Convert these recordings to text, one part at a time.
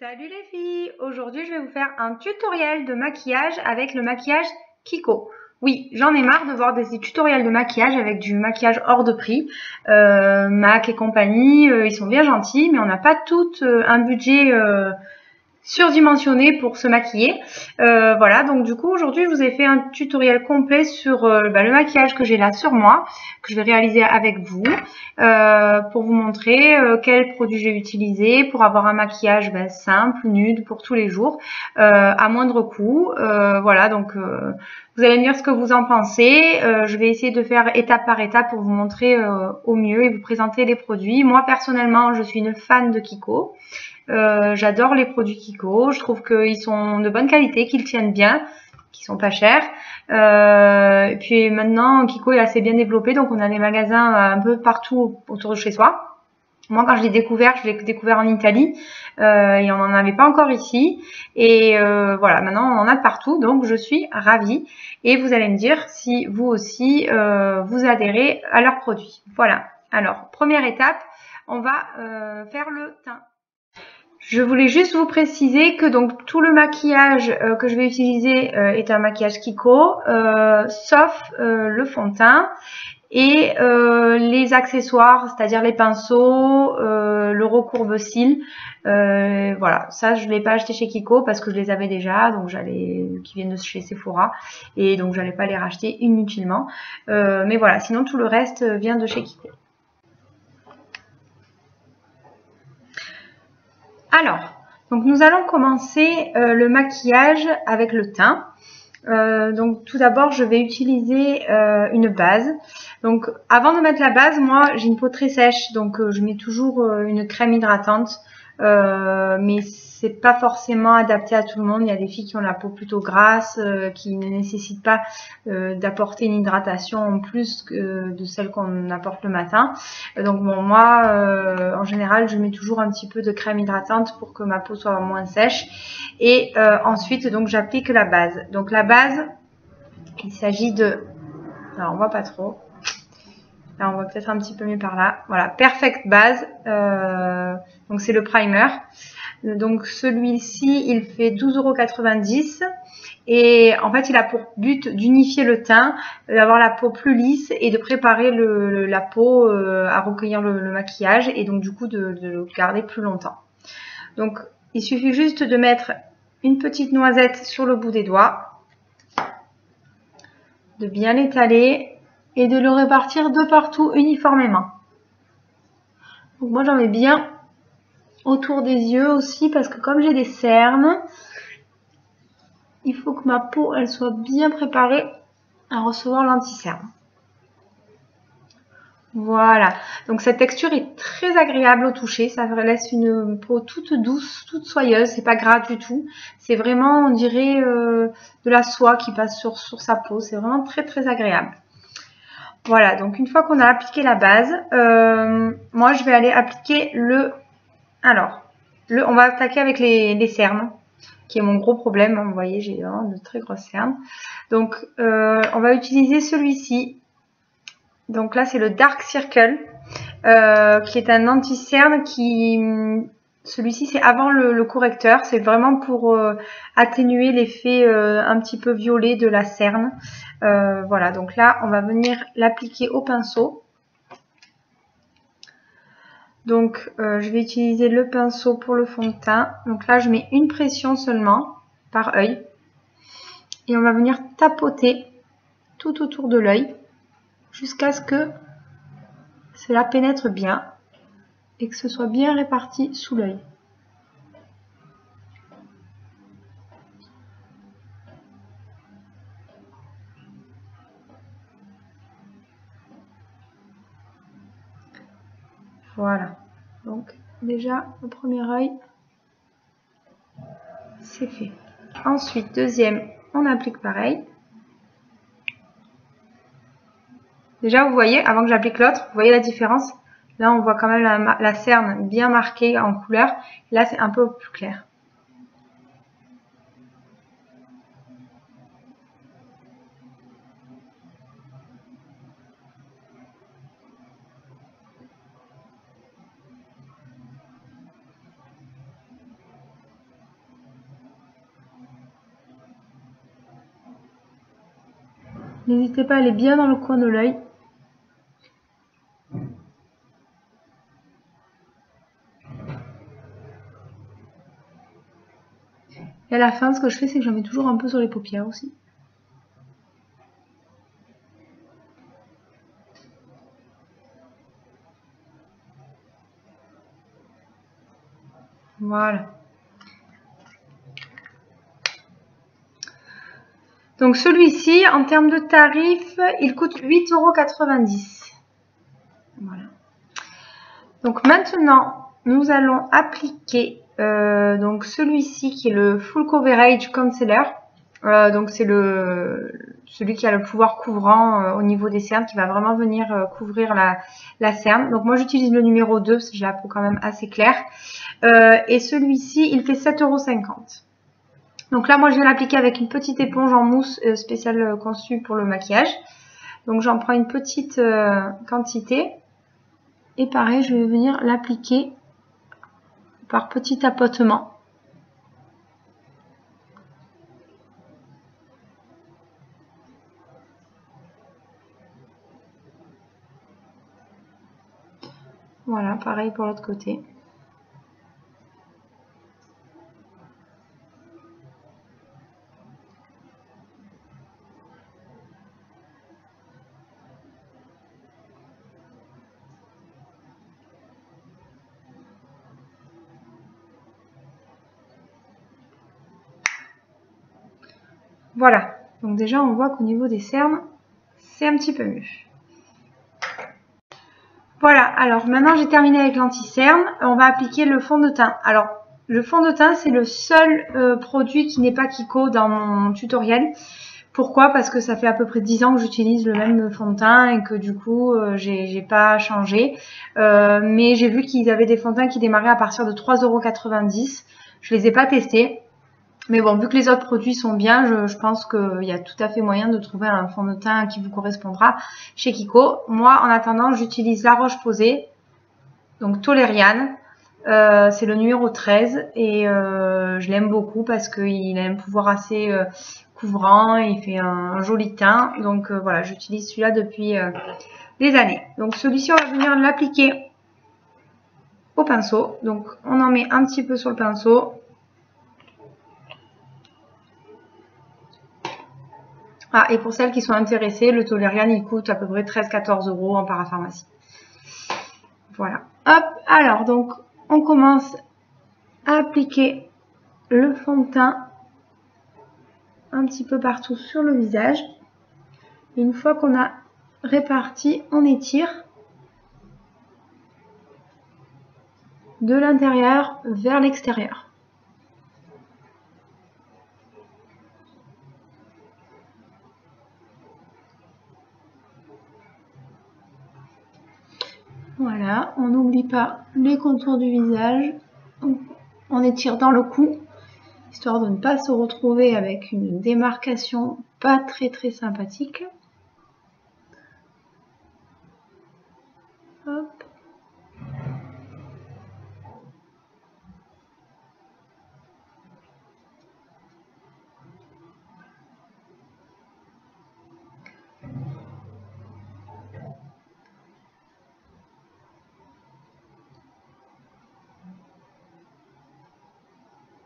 Salut les filles! Aujourd'hui je vais vous faire un tutoriel de maquillage avec le maquillage Kiko. Oui, j'en ai marre de voir des tutoriels de maquillage avec du maquillage hors de prix. MAC et compagnie, ils sont bien gentils, mais on n'a pas tout un budget surdimensionné pour se maquiller. Voilà, donc du coup aujourd'hui je vous ai fait un tutoriel complet sur le maquillage que j'ai là sur moi, que je vais réaliser avec vous, pour vous montrer quels produits j'ai utilisé pour avoir un maquillage simple, nude pour tous les jours, à moindre coût. Voilà, donc vous allez me dire ce que vous en pensez. Je vais essayer de faire étape par étape pour vous montrer au mieux et vous présenter les produits. Moi personnellement je suis une fan de Kiko. J'adore les produits Kiko, je trouve qu'ils sont de bonne qualité, qu'ils tiennent bien, qu'ils sont pas chers. Et puis maintenant, Kiko est assez bien développé, donc on a des magasins un peu partout autour de chez soi. Moi, quand je l'ai découvert en Italie et on n'en avait pas encore ici. Et voilà, maintenant on en a de partout, donc je suis ravie. Et vous allez me dire si vous aussi vous adhérez à leurs produits. Voilà, alors première étape, on va faire le teint. Je voulais juste vous préciser que donc tout le maquillage que je vais utiliser est un maquillage Kiko, sauf le fond de teint et les accessoires, c'est-à-dire les pinceaux, le recourbe-cils. Voilà, ça je ne l'ai pas acheté chez Kiko parce que je les avais déjà, donc qui viennent de chez Sephora, et donc j'allais pas les racheter inutilement. Mais voilà, sinon tout le reste vient de chez Kiko. Alors, donc nous allons commencer le maquillage avec le teint. Donc tout d'abord, je vais utiliser une base. Donc avant de mettre la base, moi j'ai une peau très sèche, donc je mets toujours une crème hydratante. Mais c'est pas forcément adapté à tout le monde. Il y a des filles qui ont la peau plutôt grasse, qui ne nécessitent pas d'apporter une hydratation en plus de celle qu'on apporte le matin. Donc bon, moi, en général, je mets toujours un petit peu de crème hydratante pour que ma peau soit moins sèche. Et ensuite, donc j'applique la base. Donc la base, il s'agit de... Alors on voit pas trop. Là, on voit peut-être un petit peu mieux par là. Voilà, Perfect Base. Donc c'est le primer. Donc celui-ci, il fait 12,90 €. Et en fait, il a pour but d'unifier le teint, d'avoir la peau plus lisse et de préparer la peau à recueillir le maquillage et donc du coup de le garder plus longtemps. Donc il suffit juste de mettre une petite noisette sur le bout des doigts, de bien l'étaler et de le répartir de partout uniformément. Donc moi j'en mets bien autour des yeux aussi parce que comme j'ai des cernes, il faut que ma peau elle soit bien préparée à recevoir l'anti-cerne. Voilà, donc cette texture est très agréable au toucher, ça laisse une peau toute douce, toute soyeuse, c'est pas gras du tout, c'est vraiment on dirait de la soie qui passe sur sa peau, c'est vraiment très très agréable. Voilà, donc une fois qu'on a appliqué la base, moi je vais aller appliquer on va attaquer avec les cernes, qui est mon gros problème, vous voyez j'ai vraiment de très grosses cernes. Donc on va utiliser celui-ci. Donc là, c'est le Dark Circle, qui est un anti-cerne celui-ci, c'est avant le correcteur. C'est vraiment pour atténuer l'effet un petit peu violet de la cerne. Voilà, donc là, on va venir l'appliquer au pinceau. Donc, je vais utiliser le pinceau pour le fond de teint. Donc là, je mets une pression seulement par œil. Et on va venir tapoter tout autour de l'œil jusqu'à ce que cela pénètre bien et que ce soit bien réparti sous l'œil. Voilà, donc déjà le premier œil, c'est fait. Ensuite, deuxième, on applique pareil. Déjà, vous voyez, avant que j'applique l'autre, vous voyez la différence? Là, on voit quand même la cerne bien marquée en couleur. Là, c'est un peu plus clair. N'hésitez pas à aller bien dans le coin de l'œil. Et à la fin, ce que je fais, c'est que j'en mets toujours un peu sur les paupières aussi. Voilà. Donc celui-ci, en termes de tarif, il coûte 8,90 €. Voilà. Donc maintenant, nous allons appliquer donc celui-ci qui est le Full Coverage Concealer. Donc c'est celui qui a le pouvoir couvrant au niveau des cernes, qui va vraiment venir couvrir la cerne. Donc moi j'utilise le numéro 2 parce que j'ai la peau quand même assez claire. Et celui-ci, il fait 7,50 €. Donc là, moi, je vais l'appliquer avec une petite éponge en mousse spéciale conçue pour le maquillage. Donc j'en prends une petite quantité. Et pareil, je vais venir l'appliquer par petit tapotement. Voilà, pareil pour l'autre côté. Voilà, donc déjà on voit qu'au niveau des cernes, c'est un petit peu mieux. Voilà, alors maintenant j'ai terminé avec l'anti-cerne, on va appliquer le fond de teint. Alors, le fond de teint, c'est le seul produit qui n'est pas Kiko dans mon tutoriel. Pourquoi? Parce que ça fait à peu près 10 ans que j'utilise le même fond de teint et que du coup, j'ai pas changé. Mais j'ai vu qu'ils avaient des fonds de teint qui démarraient à partir de 3,90 €. Je les ai pas testés. Mais bon, vu que les autres produits sont bien, je pense qu'il y a tout à fait moyen de trouver un fond de teint qui vous correspondra chez Kiko. Moi, en attendant, j'utilise La Roche-Posay, donc Toleriane. C'est le numéro 13 et je l'aime beaucoup parce qu'il a un pouvoir assez couvrant, il fait un joli teint. Donc voilà, j'utilise celui-là depuis des années. Donc celui-ci, on va venir l'appliquer au pinceau. Donc on en met un petit peu sur le pinceau. Ah, et pour celles qui sont intéressées, le Toleriane, il coûte à peu près 13-14 € en parapharmacie. Voilà. Hop, alors, donc, on commence à appliquer le fond de teint un petit peu partout sur le visage. Et une fois qu'on a réparti, on étire de l'intérieur vers l'extérieur. Voilà, on n'oublie pas les contours du visage. On étire dans le cou, histoire de ne pas se retrouver avec une démarcation pas très sympathique. Hop.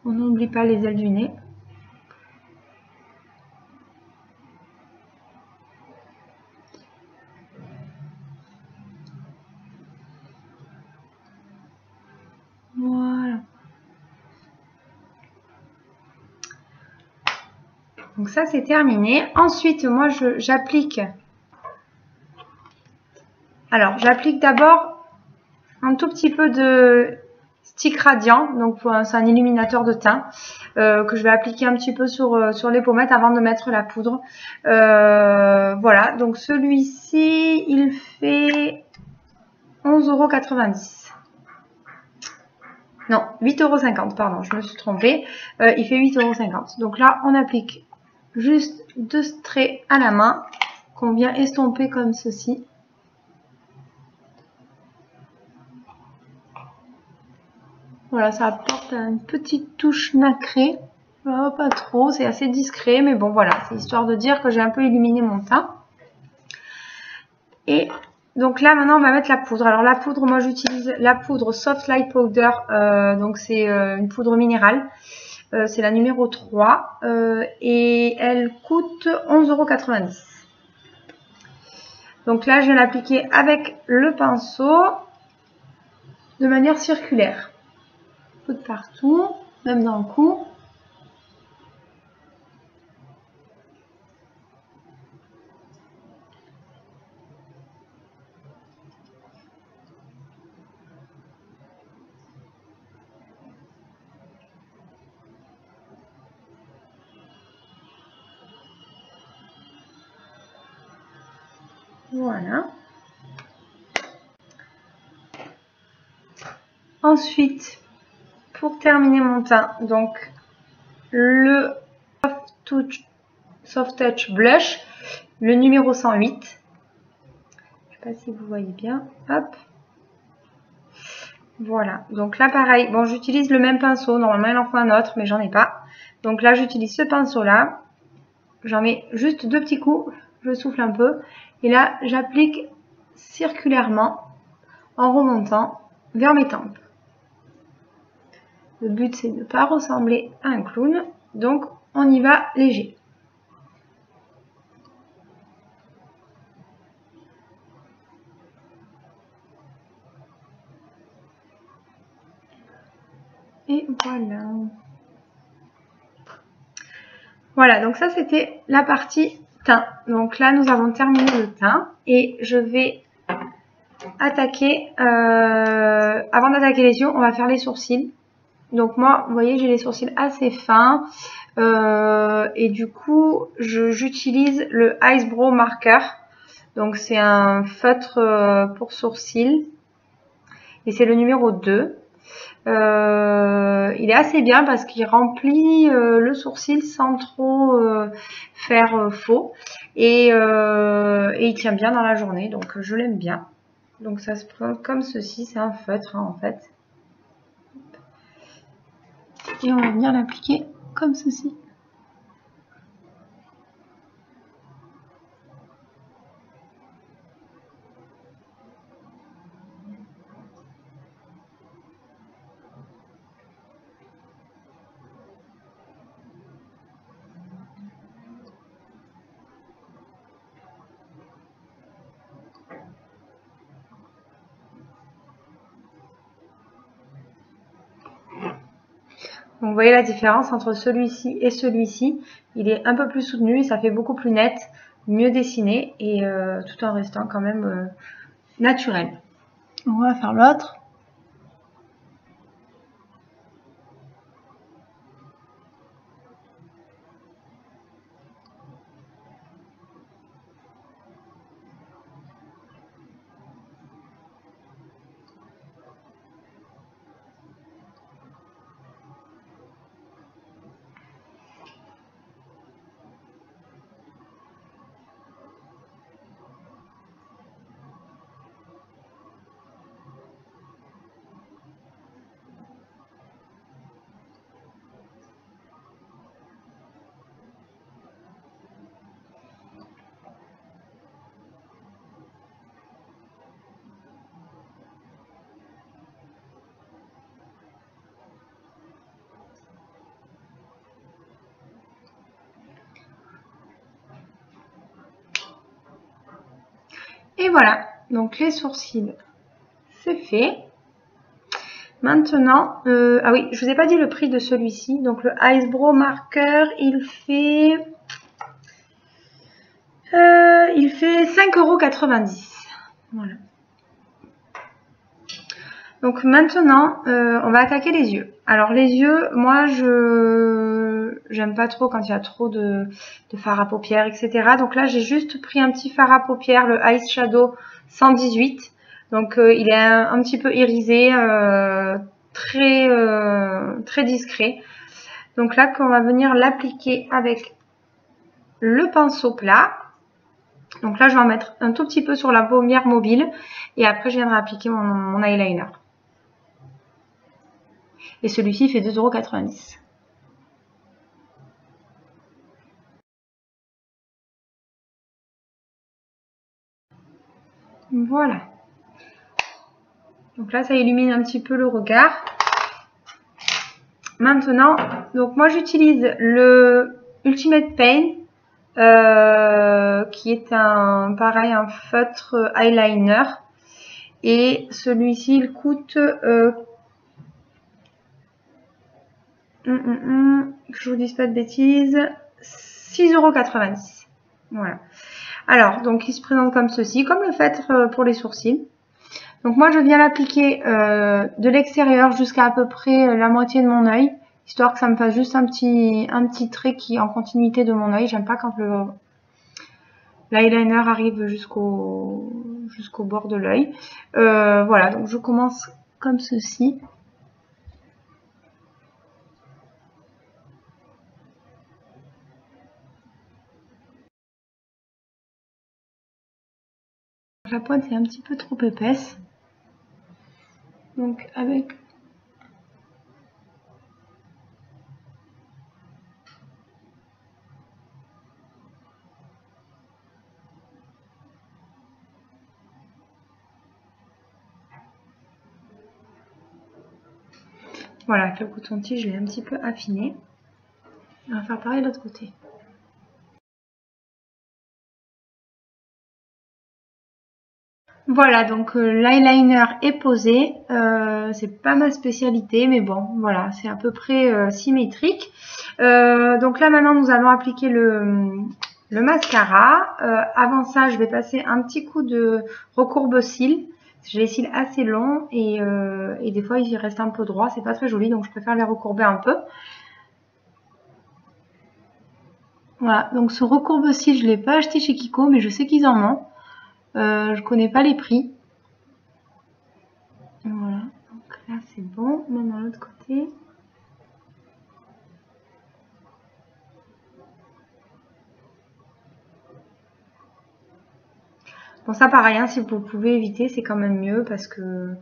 On n'oublie pas les ailes du nez. Voilà. Donc ça, c'est terminé. Ensuite, moi, j'applique. Alors, j'applique d'abord un tout petit peu de stick radiant. Donc, c'est un illuminateur de teint que je vais appliquer un petit peu sur les pommettes avant de mettre la poudre. Voilà. Donc, celui-ci, il fait 11,90 €. Non, 8,50 €, pardon, je me suis trompée. Il fait 8,50 €. Donc là, on applique juste 2 traits à la main qu'on vient estomper comme ceci. Voilà, ça apporte une petite touche nacrée. Oh, pas trop, c'est assez discret, mais bon voilà, c'est histoire de dire que j'ai un peu éliminé mon teint. Et donc là maintenant on va mettre la poudre. Alors la poudre, moi j'utilise la poudre Soft Light Powder, donc c'est une poudre minérale. C'est la numéro 3 et elle coûte 11,90 €. Donc là je vais l'appliquer avec le pinceau de manière circulaire. Un peu de partout, même dans le cou. Voilà. Ensuite, pour terminer mon teint, donc le Soft Touch Blush, le numéro 108. Je sais pas si vous voyez bien. Hop. Voilà. Donc là, pareil. Bon, j'utilise le même pinceau. Normalement, il en faut un autre, mais j'en ai pas. Donc là, j'utilise ce pinceau-là. J'en mets juste 2 petits coups. Je souffle un peu. Et là, j'applique circulairement en remontant vers mes tempes. Le but, c'est de ne pas ressembler à un clown. Donc, on y va léger. Et voilà. Voilà, donc ça, c'était la partie teint. Donc là, nous avons terminé le teint. Et je vais attaquer... avant d'attaquer les yeux, on va faire les sourcils. Donc moi, vous voyez, j'ai les sourcils assez fins. Et du coup, j'utilise le Ice Brow Marker. Donc c'est un feutre pour sourcils. Et c'est le numéro 2. Il est assez bien parce qu'il remplit le sourcil sans trop faire faux. Et il tient bien dans la journée. Donc je l'aime bien. Donc ça se prend comme ceci. C'est un feutre hein, en fait. Et on va venir l'appliquer comme ceci. Donc vous voyez la différence entre celui-ci et celui-ci. Il est un peu plus soutenu et ça fait beaucoup plus net, mieux dessiné et tout en restant quand même naturel. On va faire l'autre. Et voilà, donc les sourcils, c'est fait. Maintenant, ah oui, je vous ai pas dit le prix de celui-ci. Donc le Ice Brow Marker, il fait 5,90 €. Voilà. Donc maintenant, on va attaquer les yeux. Alors les yeux, moi j'aime pas trop quand il y a trop de fard à paupières, etc. Donc là j'ai juste pris un petit fard à paupières, le Ice Shadow 118. Donc il est un petit peu irisé, très discret. Donc là qu'on va venir l'appliquer avec le pinceau plat. Donc là je vais en mettre un tout petit peu sur la paumière mobile et après je viendrai appliquer mon eyeliner. Et celui-ci fait 2,90 €. Voilà. Donc là, ça illumine un petit peu le regard. Maintenant, donc moi j'utilise le Ultimate Paint, qui est un feutre eyeliner. Et celui-ci, il coûte, que je vous dise pas de bêtises, 6,90 €. Voilà. Alors, donc il se présente comme ceci, comme le feutre pour les sourcils. Donc moi je viens l'appliquer de l'extérieur jusqu'à peu près la moitié de mon œil, histoire que ça me fasse juste un petit trait qui est en continuité de mon œil. J'aime pas quand l'eyeliner arrive jusqu'au bord de l'œil. Voilà, donc je commence comme ceci. La pointe est un petit peu trop épaisse. Donc avec voilà, avec le coton-tige, je l'ai un petit peu affiné. On va faire pareil de l'autre côté. Voilà, donc l'eyeliner est posé. C'est pas ma spécialité, mais bon, voilà, c'est à peu près symétrique. Donc là maintenant, nous allons appliquer le mascara. Avant ça, je vais passer un petit coup de recourbe-cils. J'ai les cils assez longs et des fois ils y restent un peu droits, c'est pas très joli, donc je préfère les recourber un peu. Voilà, donc ce recourbe-cils, je l'ai pas acheté chez Kiko, mais je sais qu'ils en ont. Je connais pas les prix. Voilà, donc là c'est bon, même de l'autre côté. Bon, ça pareil, hein, si vous pouvez éviter, c'est quand même mieux parce que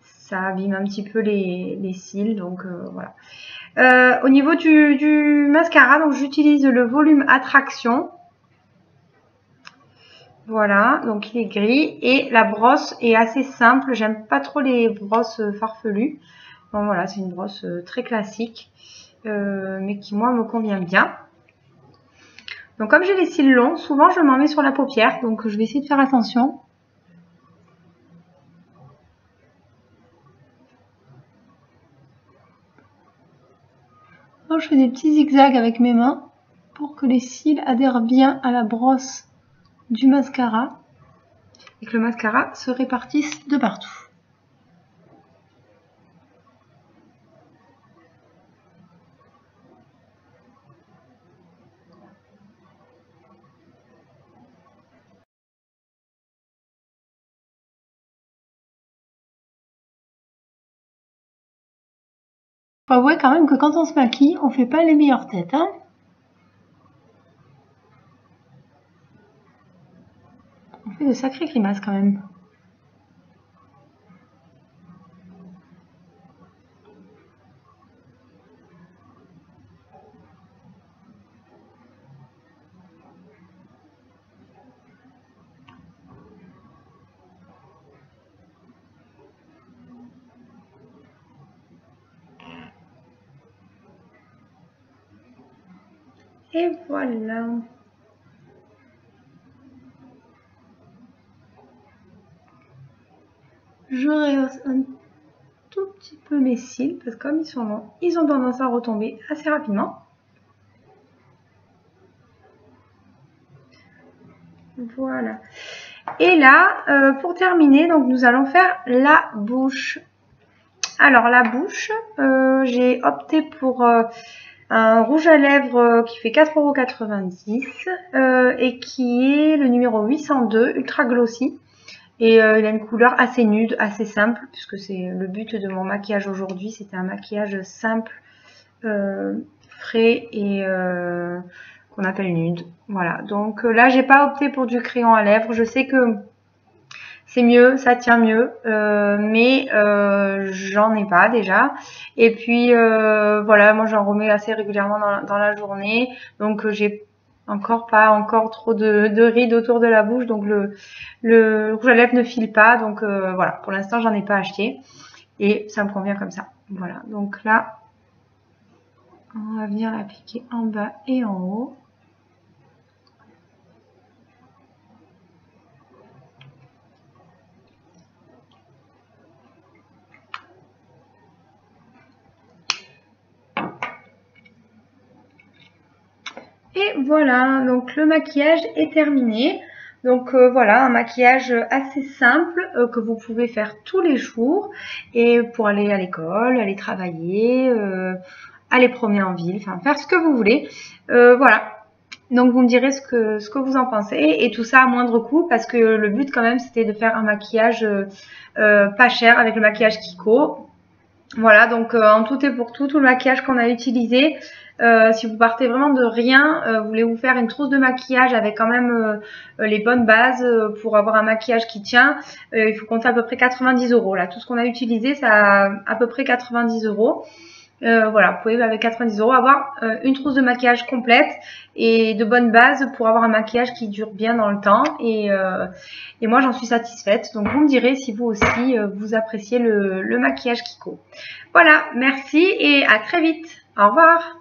ça abîme un petit peu les cils, donc voilà. Au niveau du mascara, donc j'utilise le volume Attraction. Voilà, donc il est gris et la brosse est assez simple. J'aime pas trop les brosses farfelues. Bon voilà, c'est une brosse très classique, mais qui moi me convient bien. Donc comme j'ai les cils longs, souvent je m'en mets sur la paupière, donc je vais essayer de faire attention. Alors, je fais des petits zigzags avec mes mains pour que les cils adhèrent bien à la brosse du mascara et que le mascara se répartisse de partout. Faut avouer quand même que quand on se maquille, on fait pas les meilleures têtes, hein. On fait de sacrées grimaces quand même. Et voilà. Je rehausse un tout petit peu mes cils parce que comme ils sont longs, ils ont tendance à retomber assez rapidement. Voilà. Et là, pour terminer, donc nous allons faire la bouche. Alors la bouche, j'ai opté pour un rouge à lèvres qui fait 4,90 € et qui est le numéro 802 Ultra Glossy. Et il a une couleur assez nude, assez simple, puisque c'est le but de mon maquillage aujourd'hui. C'était un maquillage simple, frais et qu'on appelle nude. Voilà, donc là j'ai pas opté pour du crayon à lèvres. Je sais que c'est mieux, ça tient mieux, mais j'en ai pas déjà. Et puis voilà, moi j'en remets assez régulièrement dans la journée, donc j'ai Encore pas encore trop de rides autour de la bouche, donc le rouge à lèvres ne file pas. Donc voilà, pour l'instant j'en ai pas acheté et ça me convient comme ça. Voilà, donc là on va venir l'appliquer en bas et en haut. Et voilà, donc le maquillage est terminé. Donc voilà, un maquillage assez simple que vous pouvez faire tous les jours et pour aller à l'école, aller travailler, aller promener en ville, enfin faire ce que vous voulez. Voilà. Donc vous me direz ce que vous en pensez et tout ça à moindre coût parce que le but quand même c'était de faire un maquillage pas cher avec le maquillage Kiko. Voilà, donc en tout et pour tout, tout le maquillage qu'on a utilisé, si vous partez vraiment de rien, vous voulez vous faire une trousse de maquillage avec quand même les bonnes bases pour avoir un maquillage qui tient, il faut compter à peu près 90 €. Là, tout ce qu'on a utilisé, ça a à peu près 90 €. Voilà, vous pouvez avec 90 € avoir une trousse de maquillage complète et de bonnes bases pour avoir un maquillage qui dure bien dans le temps et moi j'en suis satisfaite. Donc vous me direz si vous aussi vous appréciez le maquillage Kiko. Voilà, merci et à très vite. Au revoir.